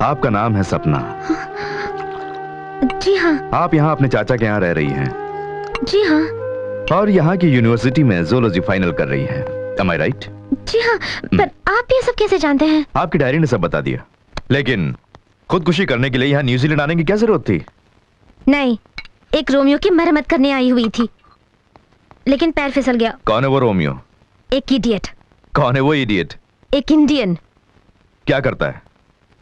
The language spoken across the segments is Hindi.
आपका नाम है सपना? जी हाँ। आप यहाँ अपने चाचा के यहाँ रह रही हैं? जी हाँ। और यहाँ की यूनिवर्सिटी में ज़ूलॉजी फाइनल कर रही हैं? Am I right? जी हाँ, पर आप ये सब कैसे जानते हैं? आपकी डायरी ने सब बता दिया। लेकिन खुदकुशी करने के लिए यहाँ न्यूजीलैंड आने की क्या जरूरत थी? नहीं, एक रोमियो की मरम्मत करने आई हुई थी, लेकिन पैर फिसल गया। कौन है वो रोमियो? एक इडियट। कौन है वो इडियट? एक इंडियन। क्या करता है?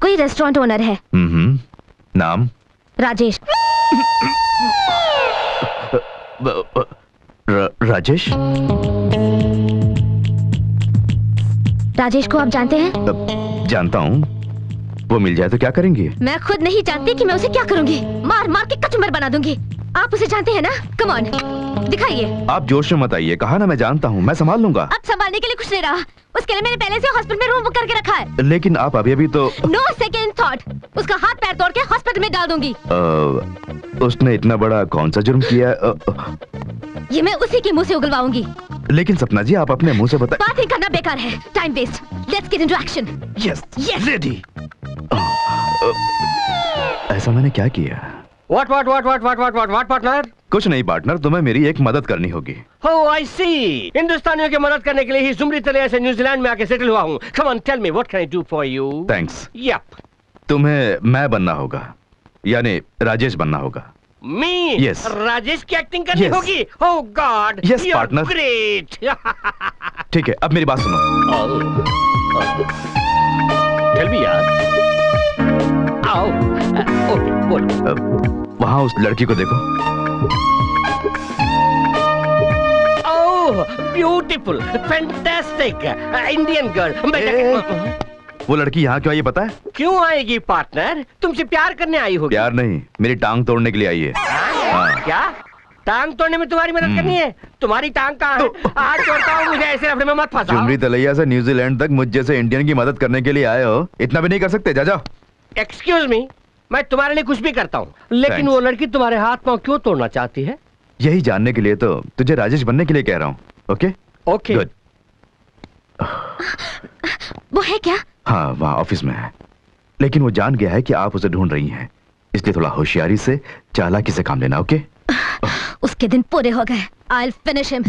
कोई रेस्टोरेंट ओनर है। नाम? राजेश। राजेश? राजेश को आप जानते हैं? जानता हूँ। वो मिल जाए तो क्या करेंगी? मैं खुद नहीं जानती कि मैं उसे क्या करूंगी। मार मार के कचुम्बर बना दूंगी। आप उसे जानते हैं ना? कम ऑन, दिखाइए। आप जोश में मत आइए। कहा ना मैं जानता हूँ, मैं संभाल लूंगा। अब संभालने के लिए कुछ नहीं रहा। उसके लिए मैंने पहले से हॉस्पिटल में रूम बुक करके रखा है। लेकिन आप अभी तो नो सेकेंड थॉट। उसका हाथ पैर तोड़ के हॉस्पिटल में डाल दूंगी। उसने इतना बड़ा कौन सा जुर्म किया? ये मैं उसी के मुंह से उगलवाऊंगी। लेकिन सपना जी, आप अपने मुंह से बताएं। बात ही करना बेकार है। Time waste. Let's get into action. Yes, ready. ऐसा मैंने क्या किया? What, partner? कुछ नहीं पार्टनर, तुम्हें मेरी एक मदद करनी होगी। Oh, I see. हिंदुस्तानियों की मदद करने के लिए ही जुमरी तले से न्यूजीलैंड में आके सेटल हुआ हूँ। Come on, tell me, what can I do for you? Thanks. Yep. तुम्हें मैं बनना होगा, यानी राजेश बनना होगा। Me? Yes. राजेश की एक्टिंग करनी होगी? Oh God. Yes, partner. Great. ठीक है, अब मेरी बात सुनो। Tell me यार। आओ। Okay, बोलो। वहाँ उस लड़की को देखो। Oh, beautiful, fantastic, Indian girl. वो लड़की यहाँ क्यों आई पता है? क्यों आएगी पार्टनर? तुमसे प्यार करने आई होगी। प्यार नहीं, मेरी टांग तोड़ने के लिए आई है। क्या? टांग तोड़ने में तुम्हारी मदद करनी है? तुम्हारी टांग कहाँ है? आज छोड़ता हूँ, मुझे ऐसे रफड़े में मत फंसाओ। जुमरी तलैया से न्यूजीलैंड तक मुझ जैसे इंडियन की मदद करने के लिए आए हो, इतना भी नहीं कर सकते? जा जाओ। एक्सक्यूज मी, मैं तुम्हारे लिए कुछ भी करता हूँ, लेकिन वो लड़की तुम्हारे हाथ पांव क्यों तोड़ना चाहती है? यही जानने के लिए तो तुझे राजेश बनने के लिए कह रहा हूँ। Okay okay. गुड। वो है क्या? हाँ, वहाँ ऑफिस में है, लेकिन वो जान गया है कि आप उसे ढूंढ रही हैं, इसलिए थोड़ा होशियारी से, चालाकी से काम लेना। ओके? उसके दिन पूरे हो गए। I'll finish him.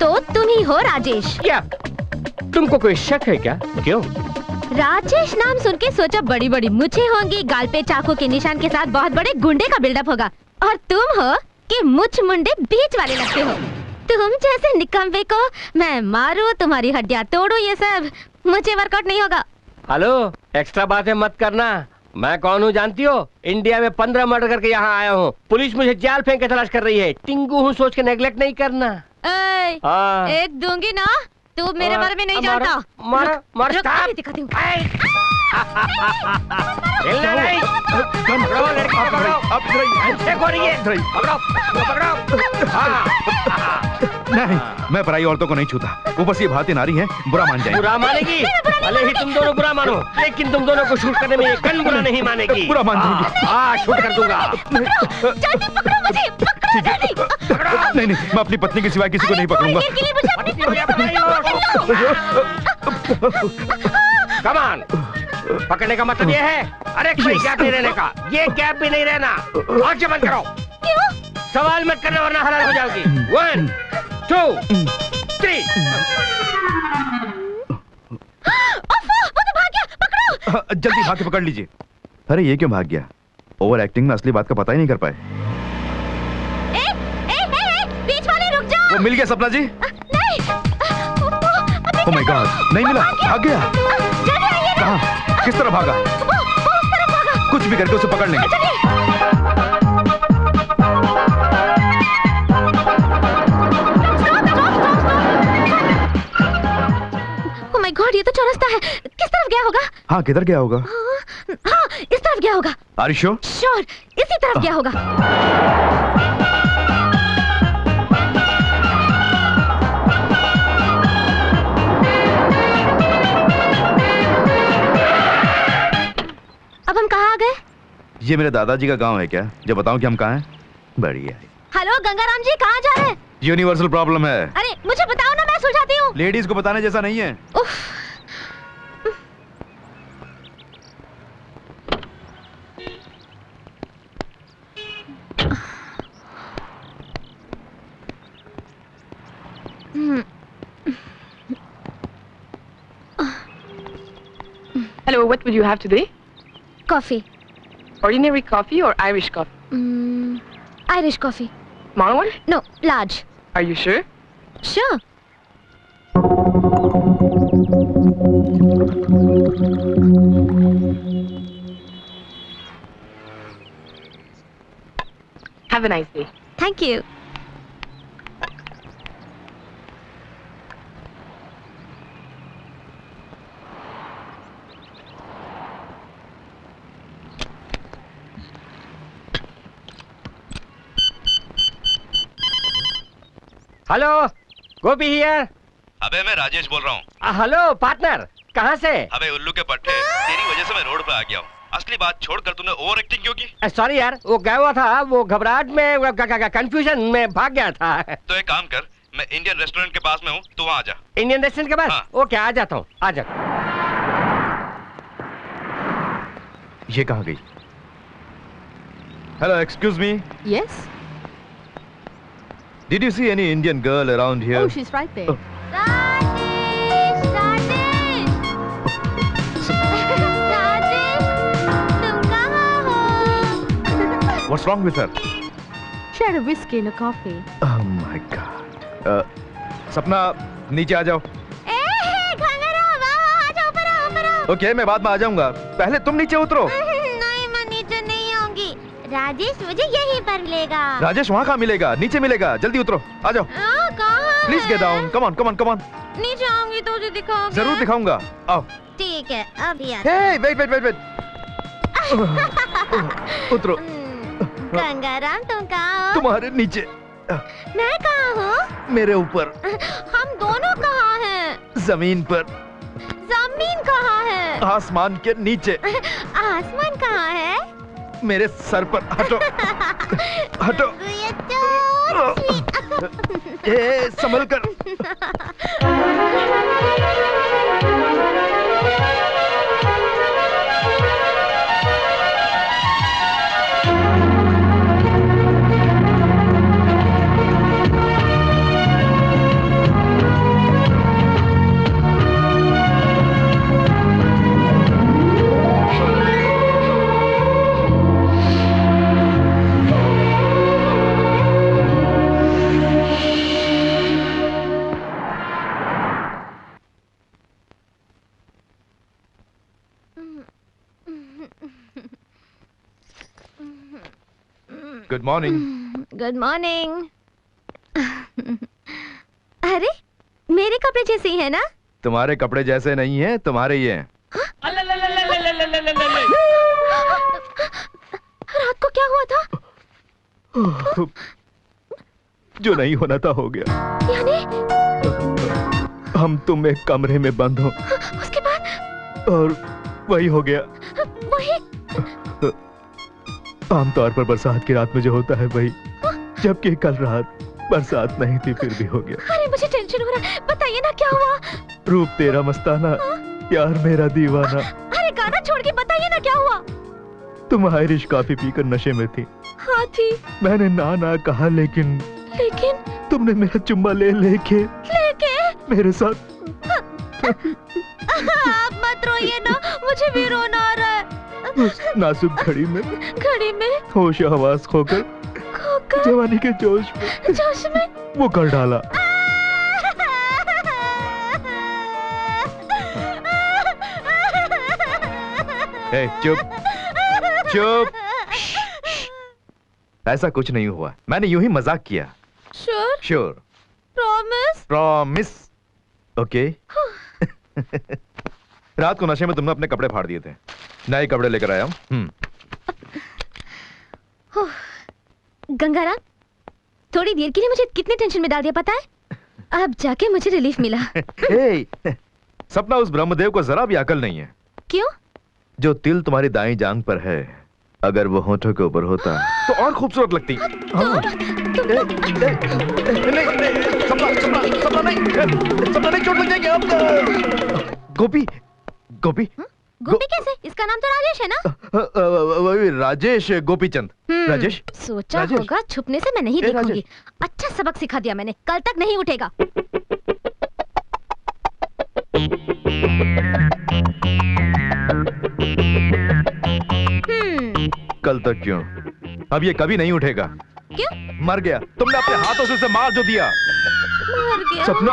तो तुम ही हो राजेश? क्या तुमको कोई शक है क्या? क्यों? राजेश नाम सुन के सोचा बड़ी बड़ी मूछें होंगी, गाल पे चाकू के निशान के साथ बहुत बड़े गुंडे का बिल्डअप होगा, और तुम हो कि मुछ मुंडे बीच वाले लगते हो। तुम जैसे निकम्मे को मैं मारूं, तुम्हारी हड्डियां तोड़ूं, ये सब मुझे वर्कआउट नहीं होगा। हेलो, एक्स्ट्रा बातें मत करना। मैं कौन हूँ जानती हो? इंडिया में 15 मर्डर करके यहाँ आया हूँ। पुलिस मुझे जाल फेंक के तलाश कर रही है। टिंगू हूँ सोच के नेग्लेक्ट नहीं करना। एक दूंगी ना, तू मेरे बारे में नहीं जानता। मारो, मारो, दिखाती हूँ। नहीं, मैं पराई औरतों को नहीं छूता। वो बस ये भारतीय नारी हैं, बुरा मान जाएंगे। बुरा मानेगी? भले ही तुम दोनों बुरा मानो, लेकिन तुम दोनों को शूट करने में ये गन बुरा नहीं मानेगी। बुरा मान जाएंगी। हाँ, शूट कर दूंगा। जल्दी पकड़ो मुझे, पकड़ो जल्दी। नहीं, मैं अपनी पत्नी के सिवाय किसी को नहीं पकड़ूंगा। कम ऑन, पकड़ने का मतलब ये है? अरे कोई गैप नहीं रहने का, ये गैप भी नहीं रहना। आंखें बंद करो। क्यों? सवाल मत करना वरना हलाल हो जाओगी। 1 2 3। वो तो भाग गया, पकड़ो। जल्दी भाग के पकड़ लीजिए। अरे ये क्यों भाग गया? ओवर एक्टिंग में असली बात का पता ही नहीं कर पाए। बीच वाले रुक जाओ। वो मिल गया सपना जी? नहीं। ओह माय गॉड, नहीं मिला, भाग गया। कहाँ? किस तरह भागा? उस तरफ भागा। कुछ भी करके उसे पकड़ लेंगे। ओह माय गॉड, ये तो चौरस्ता है। किस तरफ गया होगा? हाँ, किधर गया होगा? हाँ, इस तरफ गया होगा। Are you sure? श्योर, इसी तरफ गया होगा। अब हम कहाँ आ गए? ये मेरे दादाजी का गांव है क्या? जब बताऊं कि हम कहाँ हैं? बढ़िया है। हेलो गंगाराम जी, कहाँ जा रहे हैं? यूनिवर्सल प्रॉब्लम है। अरे मुझे बताओ ना, मैं सुलझाती हूँ। लेडीज को बताने जैसा नहीं है। उफ। Hello, what would you have today? Coffee. Ordinary coffee or Irish coffee? Irish coffee. Small one? No, large. Are you sure? Sure. Have a nice day. Thank you. Hello, Gopi here. अबे मैं राजेश बोल रहा हूँ। हेलो पार्टनर, कहाँ से? अबे उल्लू के पट्टे, तेरी वजह से मैं रोड पे आ गया हूँ। असली बात छोड़कर तूने ओवर एक्टिंग क्यों की? सॉरी यार, वो गया हुआ था, वो घबराहट में कंफ्यूजन में भाग गया था। तो एक काम कर, मैं इंडियन रेस्टोरेंट के पास में हूँ, तू वहाँ आ जा। इंडियन रेस्टोरेंट के पास? हाँ। ओके, आ जाता हूँ, आ जा। ये कहाँ गई? Hello, excuse me. Yes? Did you see any Indian girl around here? Oh, she's right there. Rajesh, Rajesh, Rajesh, तुम कहाँ हो? What's wrong with her? She had a whiskey and a coffee. Oh my God. सपना, नीचे आ जाओ। गंगाराम, आ जाओ, ऊपर आओ, ऊपर आओ। ओके, मैं बाद में आ जाऊंगा। पहले तुम नीचे उतरो। नहीं, मैं नीचे नहीं आऊंगी। राजेश मुझे यहीं पर मिलेगा। राजेश वहाँ कहाँ मिलेगा? नीचे मिलेगा। जल्दी उतरो, आ जाओ। कहाँ? Please get down. Come on, come on, come on. नीचे आऊंगी तो तुझे दिखाऊंगा। जरूर दिखाऊंगा। आओ। ठीक है, अभी आ। हे, वेट वेट वेट वेट। उतरो। गंगाराम, तुम कहाँ हो? तुम्हारे नीचे। मैं कहाँ हूँ? मेरे ऊपर। हम दोनों कहाँ हैं? जमीन पर। जमीन कहाँ है? आसमान के नीचे। आसमान कहाँ है? मेरे सर पर। हटो, हटो। ये तो ए, संभल कर। Good morning. Good morning. अरे मेरे कपड़े जैसे ही है ना? तुम्हारे कपड़े जैसे नहीं हैं, तुम्हारे ही हैं। रात को क्या हुआ था? जो नहीं होना था हो गया। यानी? हम तुम एक कमरे में बंद हो। उसके बाद? और वही हो गया। वही? आमतौर पर बरसात की रात में जो होता है वही, जबकि कल रात बरसात नहीं थी फिर भी हो गया। अरे मुझे टेंशन हो रहा है, बताइए ना क्या हुआ? रूप तेरा मस्ताना, यार मेरा दीवाना। अरे गाना छोड़ के बताइए ना क्या हुआ? तुम आयरिश कॉफी पीकर नशे में थी। हाँ थी। मैंने ना ना कहा, लेकिन तुमने मेरा चुम्मा लेके मेरे साथ। आप मत रोइए ना, मुझे भी रोना आ रहा है। उस नाजुक घड़ी में होश हवास खोकर जवानी के जोश में वो कर डाला। ए, चुप चुप। ऐसा कुछ नहीं हुआ, मैंने यूं ही मजाक किया। Sure? Sure. Promise? Promise. Okay. रात को नशे में तुमने अपने कपड़े फाड़ दिए थे, नए कपड़े लेकर आया हूं। गंगाराम, थोड़ी देर के लिए मुझे कितने टेंशन में डाल दिया पता है? अब जाके मुझे रिलीफ मिला। ए, सपना उस ब्रह्मदेव को जरा भी अकल नहीं है। क्यों? जो तिल तुम्हारी दाईं जांघ पर है, अगर वो होठों के ऊपर होता तो और खूबसूरत लगती। हाँ। नहीं, सपना नहीं, चोट लग जाएगी अब। गोपी, गोपी, गोपी कैसे? इसका नाम तो राजेश है ना? राजेश गोपीचंद। राजेश सोचा राजेश। होगा छुपने से मैं नहीं ए, देखूंगी। राजेश। अच्छा सबक सिखा दिया मैंने, कल तक नहीं उठेगा। कल तक क्यों? अब ये कभी नहीं उठेगा। क्यों? मर गया। तुमने अपने हाथों से उसे मार जो दिया। मर गया। सपना।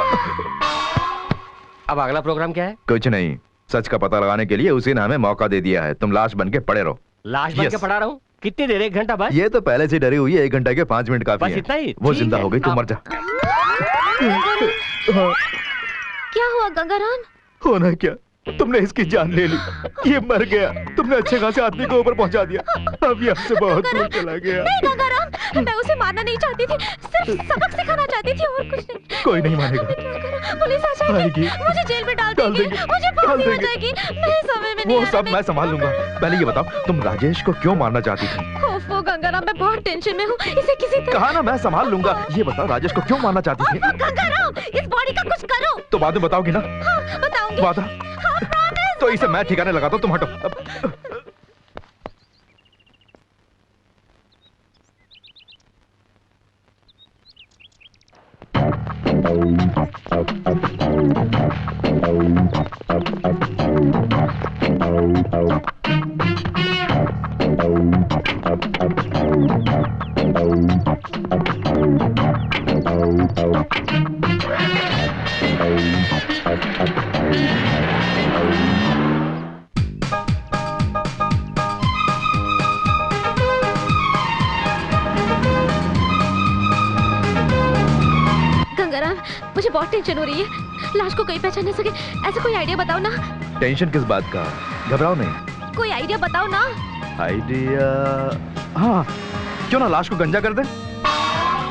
अब अगला प्रोग्राम क्या है? कुछ नहीं, सच का पता लगाने के लिए उसी ने हमें मौका दे दिया है। तुम लाश बन के पड़े रहो। लाश बन के Yes. पड़ा रहा हूँ? कितनी देर? 1 घंटा बस? ये तो पहले से डरी हुई है। 1 घंटा के 5 मिनट काफी बस है। इतना ही? वो ठीक जिंदा है। हो गई, तू अब- मर जा। क्या हुआ गंगाराम? होना क्या, तुमने इसकी जान ले ली। ये मर गया। तुमने अच्छे खासे आदमी को ऊपर पहुंचा दिया। अब यहाँ से बहुत दूर चला गया। नहीं गंगाराम, मैं उसे मारना नहीं चाहती थी, सिर्फ सबक सिखाना चाहती थी और कुछ नहीं। कोई नहीं मानेगा। मैं क्या करूं? पुलिस आ जाएगी, आएगी। मुझे जेल में डाल डाल देगी, देंगे, मुझे डाल फांसी हो देंगे। जाएगी। नहीं समय में नहीं वो आना, सब मैं संभाल लूंगा। पहले ये बताओ, तुम राजेश को क्यों मारना चाहती थी? ओफो गंगाराम, मैं बहुत टेंशन में हूँ। इसे किसी तरह। कहा ना मैं संभाल लूंगा। ये बताओ, राजेश को क्यों मारना चाहती थी? ओफो गंगाराम, इस बॉडी का कुछ करो। तो बाद में बताओगी ना? हाँ, बताऊंगी। वादा? हाँ, promise। तो इसे मैं ठिकाने लगाता हूँ, तुम हटो। गंगाराम, मुझे बहुत टेंशन हो रही है। लाश को कोई पहचान न सके, ऐसा कोई आइडिया बताओ ना। टेंशन किस बात का? घबराओ नहीं। कोई आइडिया बताओ ना। आइडिया? हाँ, क्यों ना लाश को गंजा कर दे?